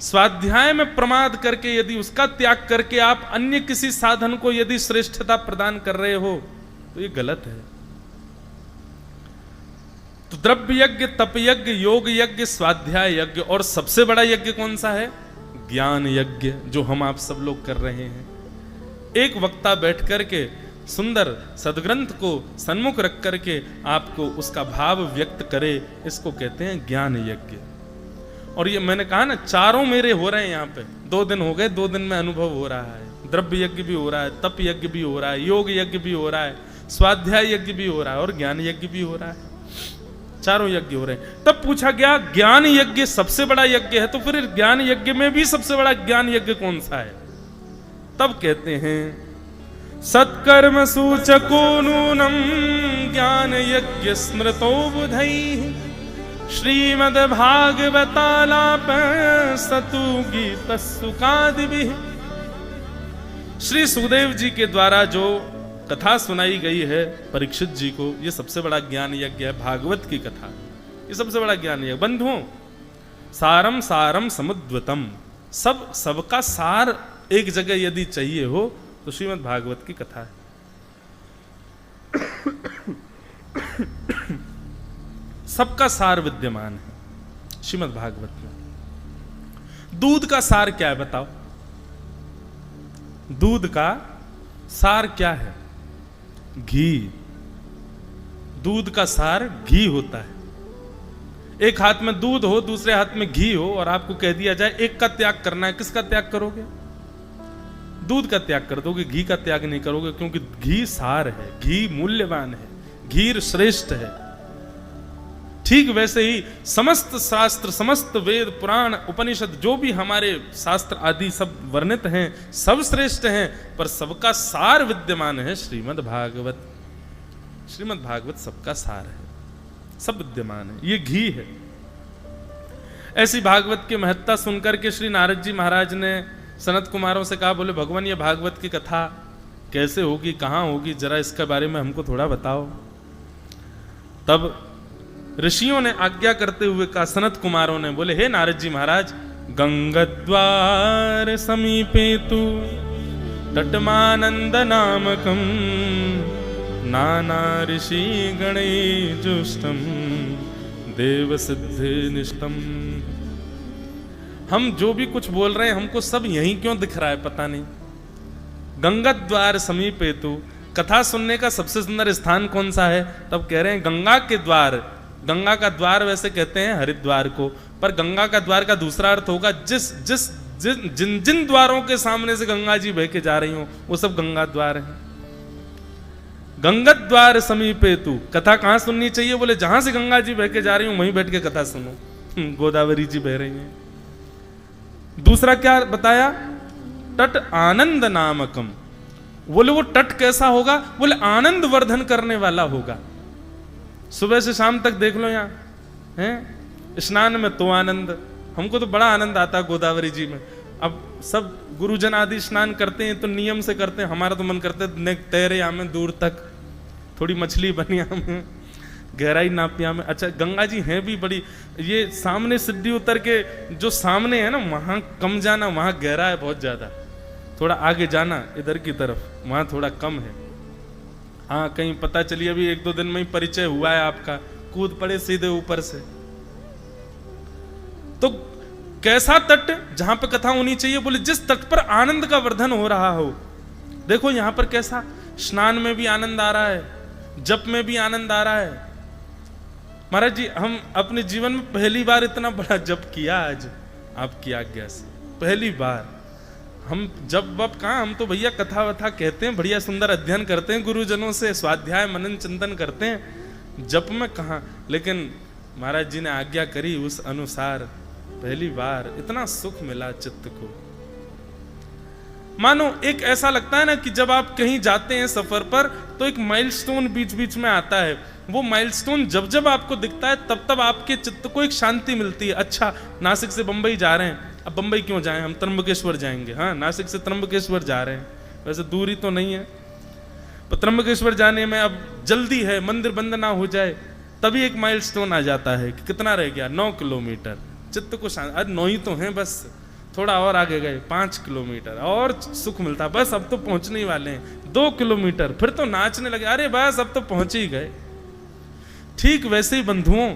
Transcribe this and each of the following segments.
स्वाध्याय में प्रमाद करके यदि उसका त्याग करके आप अन्य किसी साधन को यदि श्रेष्ठता प्रदान कर रहे हो तो ये गलत है। तो द्रव्य यज्ञ, तप यज्ञ, योग यज्ञ, स्वाध्याय यज्ञ, और सबसे बड़ा यज्ञ कौन सा है? ज्ञान यज्ञ, जो हम आप सब लोग कर रहे हैं। एक वक्ता बैठ करके सुंदर सदग्रंथ को सन्मुख रख करके आपको उसका भाव व्यक्त करे, इसको कहते हैं ज्ञान यज्ञ। और ये मैंने कहा ना, चारों मेरे हो रहे हैं यहाँ पे। 2 दिन हो गए, 2 दिन में अनुभव हो रहा है। द्रव्य यज्ञ भी हो रहा है, तप यज्ञ भी हो रहा है, योग यज्ञ भी हो रहा है, स्वाध्याय यज्ञ भी हो रहा है, और ज्ञान यज्ञ भी हो रहा है। चारों यज्ञ हो रहे हैं। तब पूछा गया ज्ञान यज्ञ सबसे बड़ा यज्ञ है, तो फिर ज्ञान यज्ञ में भी सबसे बड़ा ज्ञान यज्ञ कौन सा है? तब कहते हैं सत्कर्म सूचको नूनम ज्ञान यज्ञ स्मृतो बुधैः श्रीमद् भागवतालाप सतु गीत सुकादिभिः। श्री सुखदेव जी के द्वारा जो कथा सुनाई गई है परीक्षित जी को, ये सबसे बड़ा ज्ञान यज्ञ है। भागवत की कथा, ये सबसे बड़ा ज्ञान यज्ञ। बंधुओं, सारम सारम समुद्वतम, सबका सार एक जगह यदि चाहिए हो तो श्रीमद् भागवत की कथा है। सबका सार विद्यमान है श्रीमद् भागवत में। दूध का सार क्या है बताओ? दूध का सार क्या है? घी। दूध का सार घी होता है। एक हाथ में दूध हो, दूसरे हाथ में घी हो, और आपको कह दिया जाए एक का त्याग करना है, किसका त्याग करोगे? दूध का त्याग कर दोगे, घी का त्याग नहीं करोगे, क्योंकि घी सार है, घी मूल्यवान है, घी श्रेष्ठ है। ठीक वैसे ही समस्त शास्त्र, समस्त वेद, पुराण, उपनिषद, जो भी हमारे शास्त्र आदि सब वर्णित हैं, सब श्रेष्ठ हैं, पर सबका सार विद्यमान है श्रीमद् भागवत। श्रीमद् भागवत सबका सार है, सब विद्यमान है, ये घी है। ऐसी भागवत की महत्ता सुनकर के श्री नारद जी महाराज ने सनत कुमारों से कहा, बोले भगवान ये भागवत की कथा कैसे होगी, कहाँ होगी, जरा इसके बारे में हमको थोड़ा बताओ। तब ऋषियों ने आज्ञा करते हुए कहा, सनत कुमारों ने बोले, हे नारद जी महाराज, गंगद्वार समीपे तु तटमानंद नामकम नाना ऋषि गणे जुष्टम देव सिद्धि निष्ठम। हम जो भी कुछ बोल रहे हैं हमको सब यहीं क्यों दिख रहा है पता नहीं। गंगाद्वार समीपे तु, कथा सुनने का सबसे सुंदर स्थान कौन सा है? तब कह रहे हैं गंगा के द्वार। गंगा का द्वार वैसे कहते हैं हरिद्वार को, पर गंगा का द्वार का दूसरा अर्थ होगा जिन जिन द्वारों के सामने से गंगा जी बह के जा रही हो वो सब गंगा द्वार है। गंगा द्वार समीपे तु, कथा कहां सुननी चाहिए? बोले जहां से गंगा जी बह के जा रही हूं वहीं बैठ के कथा सुनो। गोदावरी जी बह रही हैं। दूसरा क्या बताया? तट आनंद नामकम। बोले वो तट कैसा होगा? बोले आनंद वर्धन करने वाला होगा। सुबह से शाम तक देख लो यहाँ हैं, स्नान में तो आनंद, हमको तो बड़ा आनंद आता है गोदावरी जी में। अब सब गुरुजन आदि स्नान करते हैं तो नियम से करते हैं, हमारा तो मन करता है तैरे हमें दूर तक, थोड़ी मछली बनी हमें, गहराई नापिया में। अच्छा गंगा जी हैं भी बड़ी, ये सामने सीढ़ी उतर के जो सामने है ना वहां कम जाना, वहां गहरा है बहुत ज्यादा, थोड़ा आगे जाना इधर की तरफ वहां थोड़ा कम है। हाँ कहीं पता चली अभी 1-2 दिन में ही परिचय हुआ है आपका, कूद पड़े सीधे ऊपर से। तो कैसा तट जहां पे कथा होनी चाहिए? बोले जिस तट पर आनंद का वर्धन हो रहा हो। देखो यहां पर कैसा स्नान में भी आनंद आ रहा है, जप में भी आनंद आ रहा है। महाराज जी हम अपने जीवन में पहली बार इतना बड़ा जप किया आज आपकी आज्ञा से, पहली बार। हम जब वप कहाँ, हम तो भैया कथा वथा कहते हैं, बढ़िया सुंदर अध्ययन करते हैं गुरुजनों से, स्वाध्याय मनन चिंतन करते हैं, जप में कहाँ। लेकिन महाराज जी ने आज्ञा करी उस अनुसार पहली बार इतना सुख मिला चित्त को। मानो एक ऐसा लगता है ना कि जब आप कहीं जाते हैं सफर पर तो एक माइलस्टोन बीच बीच में आता है, वो माइलस्टोन जब जब आपको दिखता है तब तब आपके चित्त को एक शांति मिलती है। अच्छा नासिक से बंबई जा रहे हैं, अब बंबई क्यों जाएं, हम त्र्यंबकेश्वर जाएंगे। हाँ नासिक से त्र्यंबकेश्वर जा रहे हैं, वैसे दूरी तो नहीं है, पर त्र्यंबकेश्वर जाने में अब जल्दी है, मंदिर बंद ना हो जाए, तभी एक माइलस्टोन आ जाता है कि कितना रह गया, 9 किलोमीटर। चित्त को शांति, आज 9 ही तो हैं बस, थोड़ा और आगे गए 5 किलोमीटर और सुख मिलता, बस अब तो पहुंचने ही वाले हैं, 2 किलोमीटर, फिर तो नाचने लगे, अरे बस अब तो पहुंच ही गए। ठीक वैसे ही बंधुओं,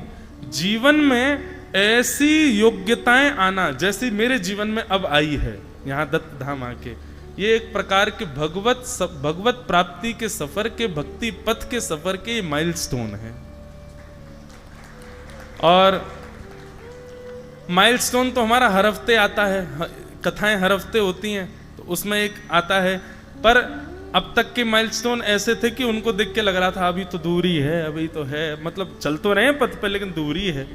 जीवन में ऐसी योग्यताएं आना जैसी मेरे जीवन में अब आई है यहां दत्त धाम आके, ये एक प्रकार के भगवत प्राप्ति के सफर के, भक्ति पथ के सफर के माइलस्टोन है। और माइलस्टोन तो हमारा हर हफ्ते आता है, कथाएं हर हफ्ते होती हैं, तो उसमें एक आता है। पर अब तक के माइलस्टोन ऐसे थे कि उनको देख के लग रहा था अभी तो दूरी है, अभी तो है, मतलब चल तो रहे हैं पथ पे लेकिन दूरी है।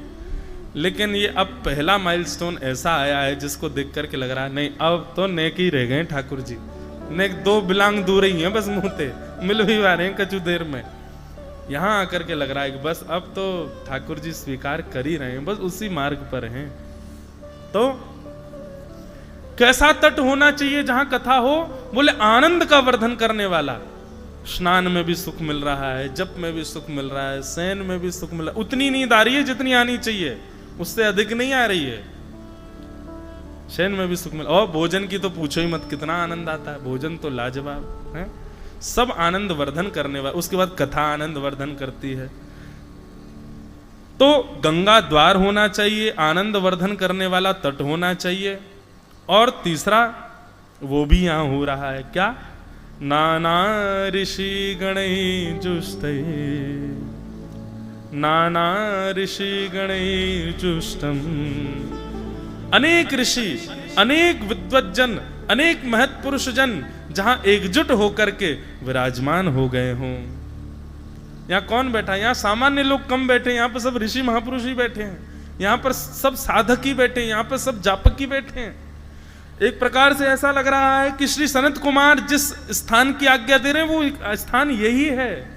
लेकिन ये अब पहला माइलस्टोन ऐसा आया है जिसको देख करके लग रहा है नहीं अब तो नेक ही रह गए ठाकुर जी, नेक 2 बिलांग दूर ही हैं बस, मुंहते मिल भी आ रहे हैं कचू देर में। यहां आकर के लग रहा है कि बस अब तो ठाकुर जी स्वीकार कर ही रहे हैं, बस उसी मार्ग पर हैं। तो कैसा तट होना चाहिए जहां कथा हो? बोले आनंद का वर्धन करने वाला। स्नान में भी सुख मिल रहा है, जप में भी सुख मिल रहा है, शयन में भी सुख मिल रहा है, उतनी नींद आ रही है जितनी आनी चाहिए, उससे अधिक नहीं आ रही है। शयन में भी सुख मिल, और भोजन की तो पूछो ही मत, कितना आनंद आता है, भोजन तो लाजवाब है, सब आनंद वर्धन करने वाला। उसके बाद कथा आनंद वर्धन करती है। तो गंगा द्वार होना चाहिए, आनंद वर्धन करने वाला तट होना चाहिए। और तीसरा वो भी यहां हो रहा है, क्या? नाना ऋषि गणैर्जुष्टै, नाना ऋषि गणैर्जुष्टम्, अनेक ऋषि, अनेक विद्वज्जन, अनेक महत्पुरुष जन जहां एकजुट होकर के विराजमान हो गए हों। यहां कौन बैठा? यहां सामान्य लोग कम बैठे, यहां पर सब ऋषि महापुरुष ही बैठे हैं, यहां पर सब साधक ही बैठे हैं, यहां पर सब जापक ही बैठे हैं। एक प्रकार से ऐसा लग रहा है कि श्री सनत कुमार जिस स्थान की आज्ञा दे रहे हैं वो स्थान यही है,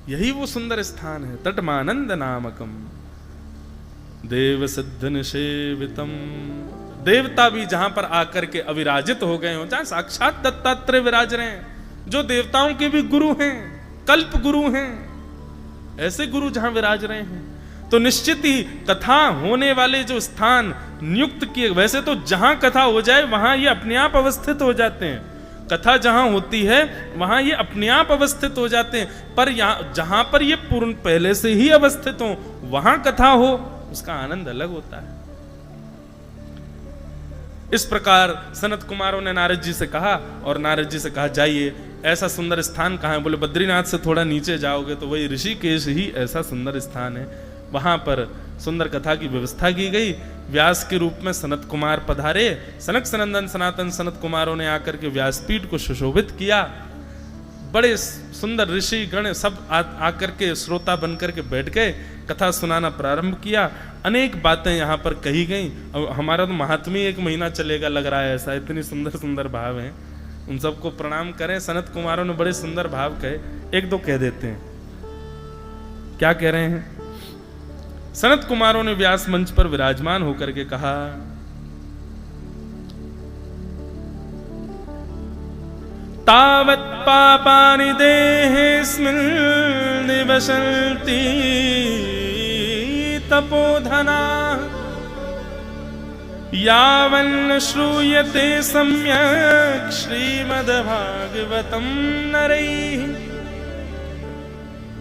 यही वो सुंदर स्थान है। तटमानंद नामकम देव सिद्ध निषेवितम, देवता भी जहां पर आकर के अविराजित हो गए हो, जहां साक्षात दत्तात्रेय विराज रहे हैं, जो देवताओं के भी गुरु हैं, कल्प गुरु हैं, ऐसे गुरु जहां विराज रहे हैं, तो निश्चित ही कथा होने वाले जो स्थान नियुक्त किए, वैसे तो जहां कथा हो जाए वहां ये अपने आप अवस्थित हो जाते हैं, कथा जहां होती है वहां ये अपने आप अवस्थित हो जाते हैं। पर यहां जहां पर ये पूर्ण पहले से ही अवस्थित हो वहां कथा हो, उसका आनंद अलग होता है। इस प्रकार सनत कुमारों ने नारद जी से कहा, और नारद जी से कहा जाइए, ऐसा सुंदर स्थान कहाँ है? बोले बद्रीनाथ से थोड़ा नीचे जाओगे तो वही ऋषिकेश ही ऐसा सुंदर स्थान है, वहां पर सुंदर कथा की व्यवस्था की गई। व्यास के रूप में सनत कुमार पधारे, सनक सनंदन सनातन सनत कुमारों ने आकर के व्यासपीठ को सुशोभित किया। बड़े सुंदर ऋषि गण सब आकर के श्रोता बनकर के बैठ गए, कथा सुनाना प्रारंभ किया। अनेक बातें यहाँ पर कही गई। अब हमारा तो महात्म्य 1 महीना चलेगा लग रहा है, ऐसा इतनी सुंदर सुंदर भाव हैं, उन सबको प्रणाम करें। सनत कुमारों ने बड़े सुंदर भाव कहे, 1-2 कह देते हैं। क्या कह रहे हैं? सनत कुमारों ने व्यास मंच पर विराजमान होकर के कहा, तावत् पापानि देहेऽस्मिन् निवसन्ति तपोधना, यावन्न श्रूयते सम्यक् श्रीमद्भागवतं नरैः।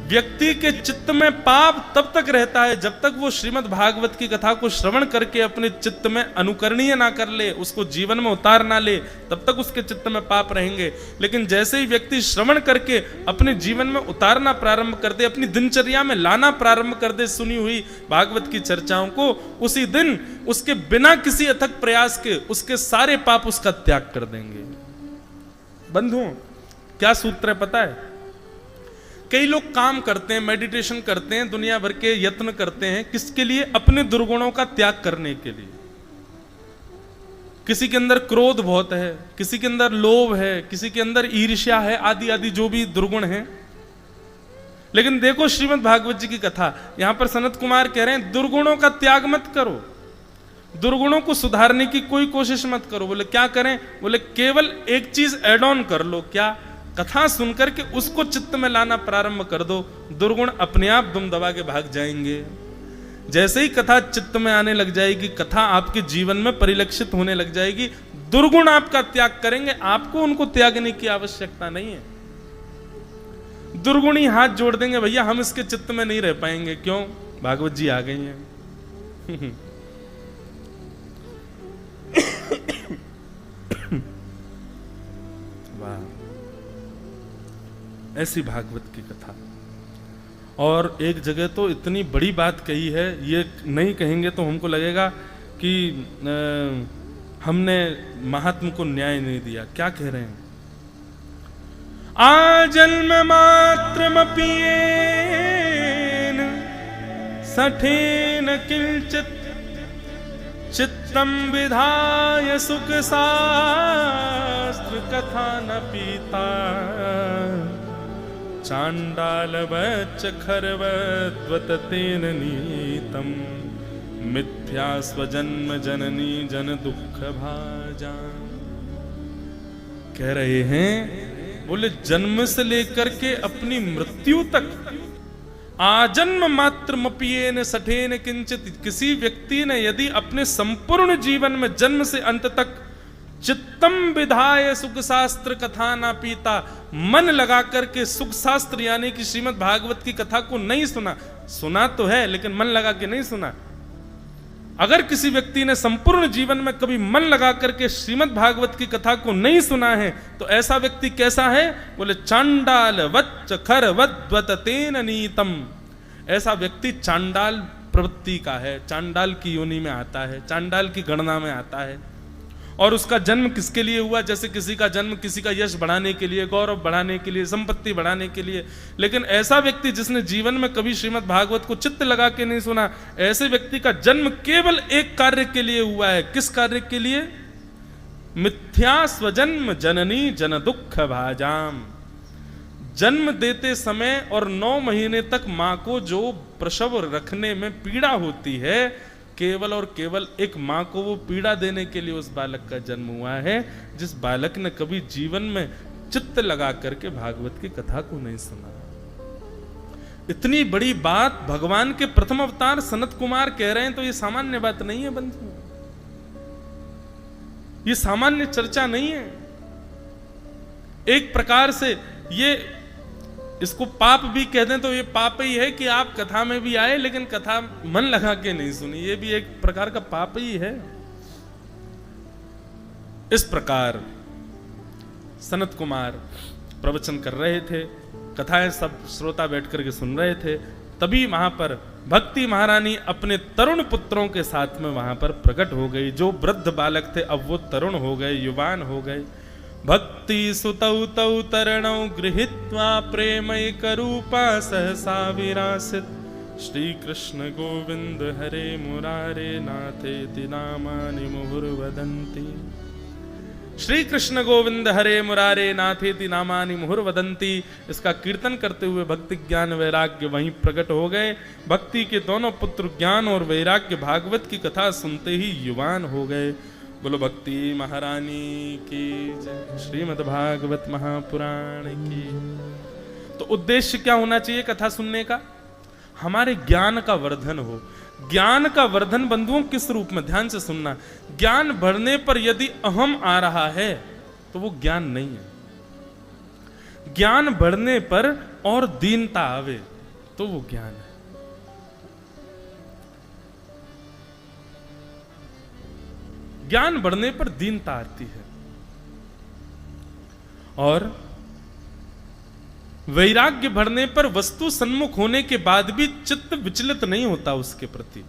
व्यक्ति के चित्त में पाप तब तक रहता है जब तक वो श्रीमद् भागवत की कथा को श्रवण करके अपने चित्त में अनुकरणीय ना कर ले, उसको जीवन में उतार ना ले, तब तक उसके चित्त में पाप रहेंगे। लेकिन जैसे ही व्यक्ति श्रवण करके अपने जीवन में उतारना प्रारंभ कर दे, अपनी दिनचर्या में लाना प्रारंभ कर दे सुनी हुई भागवत की चर्चाओं को, उसी दिन उसके बिना किसी अथक प्रयास के उसके सारे पाप उसका त्याग कर देंगे। बंधुओं, क्या सूत्र है पता है? कई लोग काम करते हैं, मेडिटेशन करते हैं, दुनिया भर के यत्न करते हैं, किसके लिए? अपने दुर्गुणों का त्याग करने के लिए। किसी के अंदर क्रोध बहुत है, किसी के अंदर लोभ है, किसी के अंदर ईर्ष्या है, आदि आदि जो भी दुर्गुण हैं। लेकिन देखो श्रीमद् भागवत जी की कथा, यहां पर सनत कुमार कह रहे हैं दुर्गुणों का त्याग मत करो, दुर्गुणों को सुधारने की कोई कोशिश मत करो। बोले क्या करें? बोले केवल एक चीज ऐड ऑन कर लो। क्या? कथा सुनकर के उसको चित्त में लाना प्रारंभ कर दो, दुर्गुण अपने आप दुम दबा के भाग जाएंगे। जैसे ही कथा चित्त में आने लग जाएगी, कथा आपके जीवन में परिलक्षित होने लग जाएगी, दुर्गुण आपका त्याग करेंगे, आपको उनको त्यागने की आवश्यकता नहीं है। दुर्गुणी हाथ जोड़ देंगे, भैया हम इसके चित्त में नहीं रह पाएंगे। क्यों? भागवत जी आ गई हैं। वाह, ऐसी भागवत की कथा। और एक जगह तो इतनी बड़ी बात कही है, ये नहीं कहेंगे तो हमको लगेगा कि हमने महात्मा को न्याय नहीं दिया। क्या कह रहे हैं? आजन्म मात्रमपियेन सठेन किंचित चित्तम विधाय सुख शास्त्र कथा न पीता चांडालवच्च खरवद्वत तेन नीतम मिथ्या स्वजन्म जननी जन दुख भाजा। कह रहे हैं, बोले जन्म से लेकर के अपनी मृत्यु तक आजन्म मात्र मपियेन सठेन किंचित, किसी व्यक्ति ने यदि अपने संपूर्ण जीवन में जन्म से अंत तक चित्तम विधाय सुख शास्त्र कथा ना पीता, मन लगा करके सुख शास्त्र यानी कि श्रीमद् भागवत की कथा को नहीं सुना, सुना तो है लेकिन मन लगा के नहीं सुना। अगर किसी व्यक्ति ने संपूर्ण जीवन में कभी मन लगा करके श्रीमद् भागवत की कथा को नहीं सुना है तो ऐसा व्यक्ति कैसा है? बोले चांडाल वच्च खरवद्वत तेन नीतम, ऐसा व्यक्ति चांडाल प्रवृत्ति का है, चांडाल की योनि में आता है, चांडाल की गणना में आता है। और उसका जन्म किसके लिए हुआ? जैसे किसी का जन्म किसी का यश बढ़ाने के लिए, गौरव बढ़ाने के लिए, संपत्ति बढ़ाने के लिए। लेकिन ऐसा व्यक्ति जिसने जीवन में कभी श्रीमद् भागवत को चित्त लगा के नहीं सुना, ऐसे व्यक्ति का जन्म केवल एक कार्य के लिए हुआ है। किस कार्य के लिए? मिथ्या स्वजन्म जननी जन दुख भाजाम। जन्म देते समय और 9 महीने तक मां को जो प्रसव रखने में पीड़ा होती है, केवल और केवल एक मां को वो पीड़ा देने के लिए उस बालक का जन्म हुआ है, जिस बालक ने कभी जीवन में चित्त लगा करके भागवत की कथा को नहीं सुना। इतनी बड़ी बात भगवान के प्रथम अवतार सनत कुमार कह रहे हैं तो ये सामान्य बात नहीं है बंधु, ये सामान्य चर्चा नहीं है। एक प्रकार से ये इसको पाप भी कह दें तो ये पाप ही है कि आप कथा में भी आए लेकिन कथा मन लगा के नहीं सुनी, ये भी एक प्रकार का पाप ही है। इस प्रकार सनत कुमार प्रवचन कर रहे थे, कथाएं सब श्रोता बैठ करके सुन रहे थे, तभी वहां पर भक्ति महारानी अपने तरुण पुत्रों के साथ में वहां पर प्रकट हो गई। जो वृद्ध बालक थे अब वो तरुण हो गए, युवान हो गए। भक्ति सुतौ तौ तरणौ गृहीत्वा प्रेमैक रूपा सहसा विरासित श्री कृष्ण गोविंद हरे मुरारे नाथेति नामानि मुहुर्वदन्ति। श्री कृष्ण गोविंद हरे मुरारे नाथेति नामानि मुहुर्वदन्ति, इसका कीर्तन करते हुए भक्ति ज्ञान वैराग्य वहीं प्रकट हो गए। भक्ति के दोनों पुत्र ज्ञान और वैराग्य भागवत की कथा सुनते ही युवान हो गए। बोलो भक्ति महारानी की जय, श्रीमद् भागवत महापुराण की। तो उद्देश्य क्या होना चाहिए कथा सुनने का? हमारे ज्ञान का वर्धन हो। ज्ञान का वर्धन बंधुओं किस रूप में? ध्यान से सुनना। ज्ञान बढ़ने पर यदि अहम आ रहा है तो वो ज्ञान नहीं है। ज्ञान बढ़ने पर और दीनता आवे तो वो ज्ञान है। ज्ञान बढ़ने पर दीनता आती है और वैराग्य बढ़ने पर वस्तु सन्मुख होने के बाद भी चित्त विचलित नहीं होता उसके प्रति।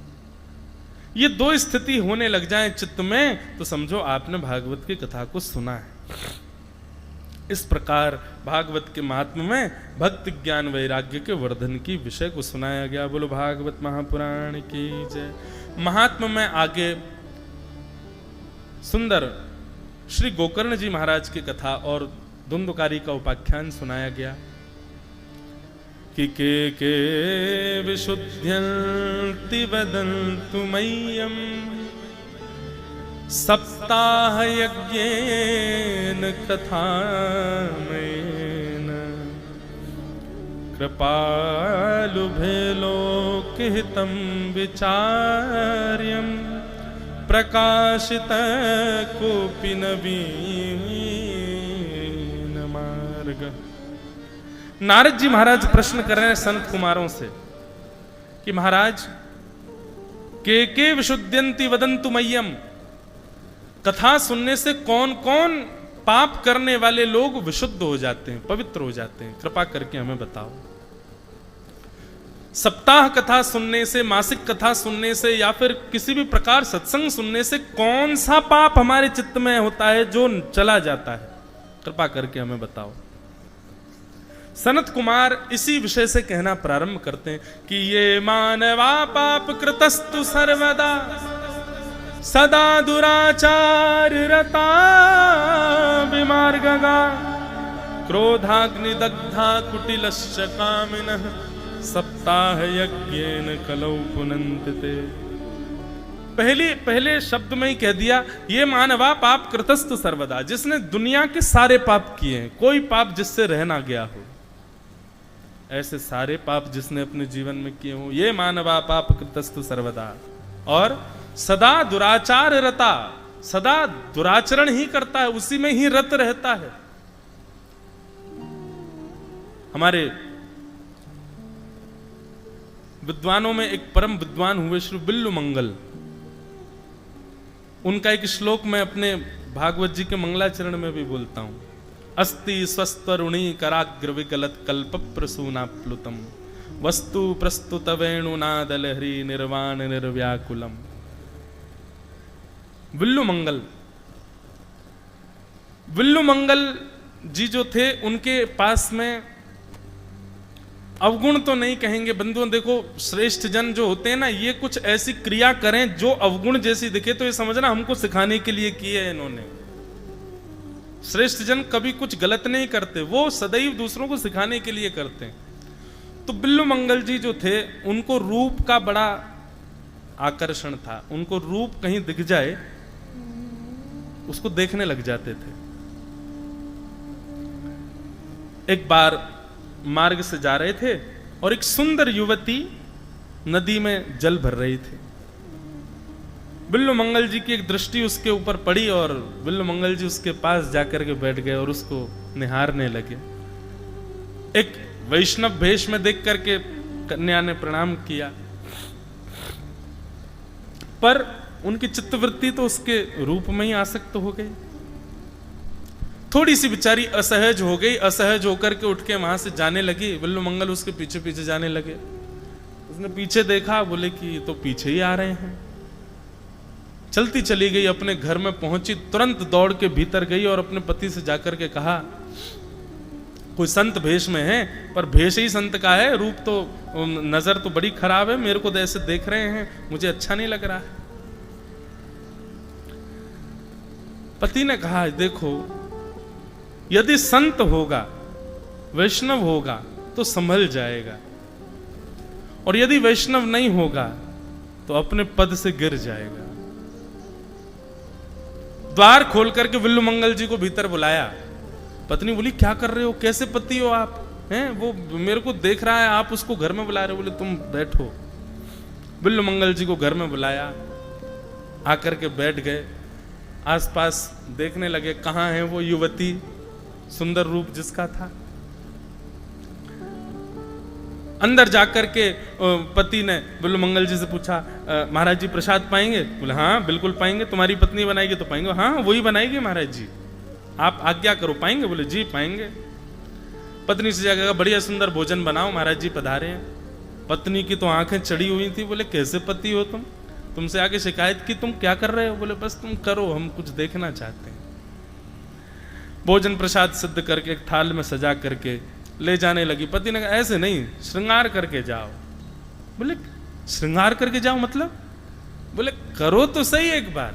ये दो स्थिति होने लग जाए चित्त में तो समझो आपने भागवत की कथा को सुना है। इस प्रकार भागवत के महात्म्य में भक्ति ज्ञान वैराग्य के वर्धन की विषय को सुनाया गया। बोलो भागवत महापुराण की जय। महात्म्य में आगे सुंदर श्री गोकर्ण जी महाराज की कथा और धुंधुकारी का उपाख्यान सुनाया गया कि के विशुद्ध्यन्ति वदन्तु मह्यम् सप्ताह यज्ञेन कथामयेन कृपालु भेलोकहितं विचार्यं प्रकाशित कोपि नवीन मार्ग। नारद जी महाराज प्रश्न कर रहे हैं संत कुमारों से कि महाराज के विशुद्ध्यन्ति वदन्तु मह्यम, कथा सुनने से कौन कौन पाप करने वाले लोग विशुद्ध हो जाते हैं, पवित्र हो जाते हैं, कृपा करके हमें बताओ। सप्ताह कथा सुनने से, मासिक कथा सुनने से या फिर किसी भी प्रकार सत्संग सुनने से कौन सा पाप हमारे चित्त में होता है जो चला जाता है, कृपा करके हमें बताओ। सनत कुमार इसी विषय से कहना प्रारंभ करते हैं कि ये मानवा पाप कृतस्तु सर्वदा सदा दुराचार रता विमार्गगा क्रोधाग्निदग्धा कुटिलश्च कामिनः सप्ताह यज्ञेन कलौ पुनन्ति। पहले शब्द में ही कह दिया ये मानवा पाप कृतस्तु सर्वदा, जिसने दुनिया के सारे पाप किए हैं, कोई पाप जिससे रह ना गया हो, ऐसे सारे पाप जिसने अपने जीवन में किए हो, ये मानवा पाप कृतस्तु सर्वदा। और सदा दुराचार रता, सदा दुराचरण ही करता है, उसी में ही रत रहता है। हमारे विद्वानों में एक परम विद्वान हुए श्री बिल्लु मंगल, उनका एक श्लोक मैं अपने भागवत जी के मंगलाचरण में भी बोलता हूं। अस्ति स्वस्तरुणी कराग्र विगलत कल्प प्रसूना प्लुतम वस्तु प्रस्तुत वेणुनादलहरी निर्वाण निर्व्याकुलम। विल्लु मंगल जी जो थे, उनके पास में अवगुण तो नहीं कहेंगे बंधुओं, देखो श्रेष्ठ जन जो होते हैं ना, ये कुछ ऐसी क्रिया करें जो अवगुण जैसी दिखे तो ये समझना हमको सिखाने के लिए किए है इन्होंने। श्रेष्ठ जन कभी कुछ गलत नहीं करते, वो सदैव दूसरों को सिखाने के लिए करते हैं। तो बिल्लु मंगल जी जो थे, उनको रूप का बड़ा आकर्षण था, उनको रूप कहीं दिख जाए उसको देखने लग जाते थे। एक बार मार्ग से जा रहे थे और एक सुंदर युवती नदी में जल भर रही थी। बिल्लु मंगल जी की एक दृष्टि उसके ऊपर पड़ी और बिल्लु मंगल जी उसके पास जाकर के बैठ गए और उसको निहारने लगे। एक वैष्णव भेष में देख करके कन्या ने प्रणाम किया, पर उनकी चित्तवृत्ति तो उसके रूप में ही आसक्त हो गई। थोड़ी सी बेचारी असहज हो गई, असहज होकर के उठ के वहां से जाने लगी। बिल्लु मंगल उसके पीछे पीछे जाने लगे। उसने पीछे देखा, बोले कि ये तो पीछे ही आ रहे हैं। चलती चली गई, अपने घर में पहुंची, तुरंत दौड़ के भीतर गई और अपने पति से जाकर के कहा कोई संत भेष में है, पर भेष ही संत का है, रूप तो नजर तो बड़ी खराब है, मेरे को तो ऐसे देख रहे हैं, मुझे अच्छा नहीं लग रहा है। पति ने कहा देखो, यदि संत होगा, वैष्णव होगा तो संभल जाएगा, और यदि वैष्णव नहीं होगा तो अपने पद से गिर जाएगा। द्वार खोल करके बिल्लु मंगल जी को भीतर बुलाया। पत्नी बोली क्या कर रहे हो, कैसे पति हो आप, हैं वो मेरे को देख रहा है, आप उसको घर में बुला रहे हो। बोले तुम बैठो। बिल्लु मंगल जी को घर में बुलाया, आकर के बैठ गए, आसपास देखने लगे कहाँ है वो युवती, सुंदर रूप जिसका था। अंदर जाकर के पति ने बिल्लु मंगल जी से पूछा महाराज जी प्रसाद पाएंगे? बोले हाँ बिल्कुल पाएंगे, तुम्हारी पत्नी बनाएगी तो पाएंगे। हाँ वही बनाएगी महाराज जी, आप आज्ञा करो, पाएंगे? बोले जी पाएंगे। पत्नी से जाकर बढ़िया सुंदर भोजन बनाओ, महाराज जी पधारे हैं। पत्नी की तो आंखें चढ़ी हुई थी। बोले कैसे पति हो तुम, तुमसे आके शिकायत की, तुम क्या कर रहे हो? बोले बस तुम करो, हम कुछ देखना चाहते हैं। भोजन प्रसाद सिद्ध करके एक थाल में सजा करके ले जाने लगी। पति ने कहा ऐसे नहीं, श्रृंगार करके जाओ। बोले श्रृंगार करके जाओ मतलब? बोले करो तो सही एक बार,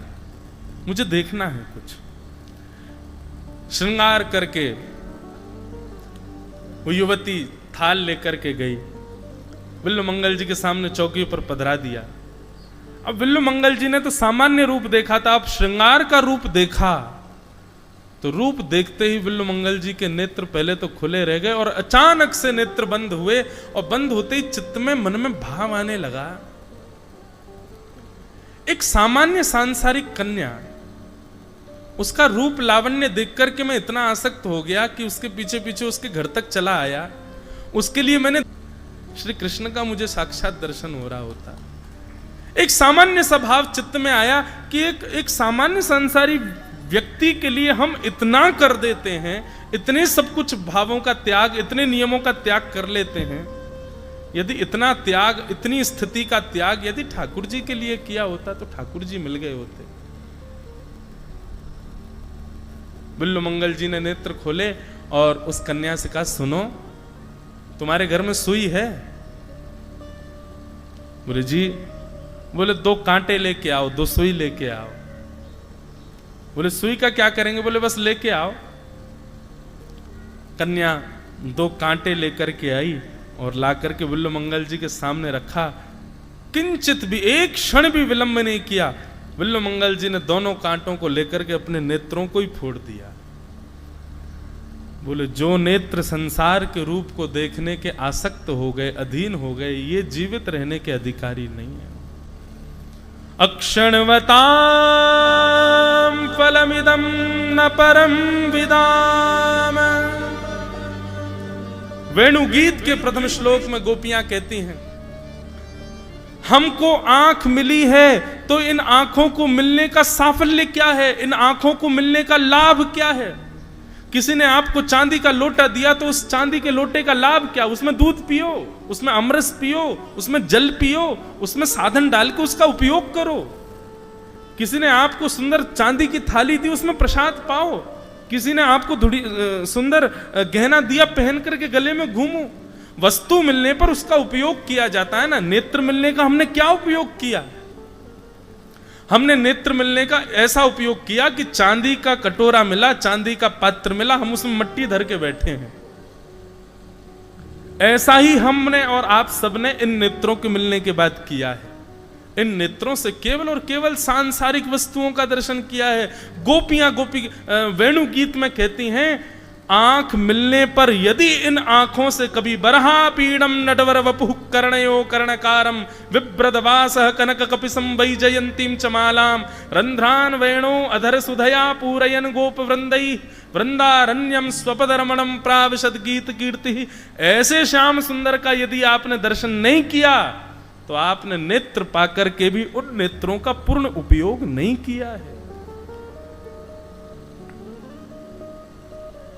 मुझे देखना है कुछ। श्रृंगार करके वो युवती थाल लेकर के गई, बिल्लु मंगल जी के सामने चौकी पर पधरा दिया। अब बिल्लु मंगल जी ने तो सामान्य रूप देखा था, अब श्रृंगार का रूप देखा तो रूप देखते ही बिल्वमंगल जी के नेत्र पहले तो खुले रह गए और अचानक से नेत्र बंद हुए, और बंद होते ही चित्त में मन में भाव आने लगा। एक सामान्य सांसारिक कन्या, उसका रूप लावण्य देख करके मैं इतना आसक्त हो गया कि उसके पीछे पीछे उसके घर तक चला आया। उसके लिए मैंने श्री कृष्ण का मुझे साक्षात दर्शन हो रहा होता। एक सामान्य सा भाव चित्त में आया कि एक सामान्य संसारी व्यक्ति के लिए हम इतना कर देते हैं, इतने सब कुछ भावों का त्याग, इतने नियमों का त्याग कर लेते हैं। यदि इतना त्याग, इतनी स्थिति का त्याग यदि ठाकुर जी के लिए किया होता तो ठाकुर जी मिल गए होते। बिल्वमंगल जी ने नेत्र खोले और उस कन्या से कहा, सुनो, तुम्हारे घर में सुई है? बोले जी। बोले 2 कांटे लेके आओ, 2 सुई लेके आओ। बोले सुई का क्या करेंगे? बोले बस लेके आओ। कन्या 2 कांटे लेकर के आई और ला करके बिल्वमंगल जी के सामने रखा। किंचित भी, एक क्षण भी विलंब नहीं किया। बिल्वमंगल जी ने दोनों कांटों को लेकर के अपने नेत्रों को ही फोड़ दिया। बोले जो नेत्र संसार के रूप को देखने के आसक्त हो गए, अधीन हो गए, ये जीवित रहने के अधिकारी नहीं है। अक्षणवतां फलमिदं न परम विदाम। वेणुगीत के प्रथम श्लोक में गोपियां कहती हैं, हमको आंख मिली है तो इन आंखों को मिलने का साफल्य क्या है, इन आंखों को मिलने का लाभ क्या है। किसी ने आपको चांदी का लोटा दिया तो उस चांदी के लोटे का लाभ क्या? उसमें दूध पियो, उसमें अमरस पियो, उसमें जल पियो, उसमें साधन डाल के उसका उपयोग करो। किसी ने आपको सुंदर चांदी की थाली दी, उसमें प्रसाद पाओ। किसी ने आपको सुंदर गहना दिया, पहन करके गले में घूमो। वस्तु मिलने पर उसका उपयोग किया जाता है ना। नेत्र मिलने का हमने क्या उपयोग किया? हमने नेत्र मिलने का ऐसा उपयोग किया कि चांदी का कटोरा मिला, चांदी का पात्र मिला, हम उसमें मट्टी धर के बैठे हैं। ऐसा ही हमने और आप सबने इन नेत्रों के मिलने के बाद किया है। इन नेत्रों से केवल और केवल सांसारिक वस्तुओं का दर्शन किया है। गोपियां वेणु गीत में कहती हैं, आंख मिलने पर यदि इन आंखों से कभी बरहा पीड़म नटवर वपुः कर्णयो कर्णकारम विभ्रदवासः कनक कपिसं वैजयंतीं चमालाम रंध्रान वेणो अधर सुधया पूरयन गोप वृंदै वृंदारण्यम स्वपदरमणम प्राविशद गीत कीर्ति। ऐसे श्याम सुंदर का यदि आपने दर्शन नहीं किया तो आपने नेत्र पाकर के भी उन नेत्रों का पूर्ण उपयोग नहीं किया है।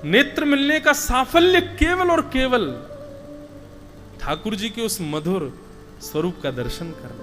नेत्र मिलने का साफल्य केवल और केवल ठाकुर जी के उस मधुर स्वरूप का दर्शन करना।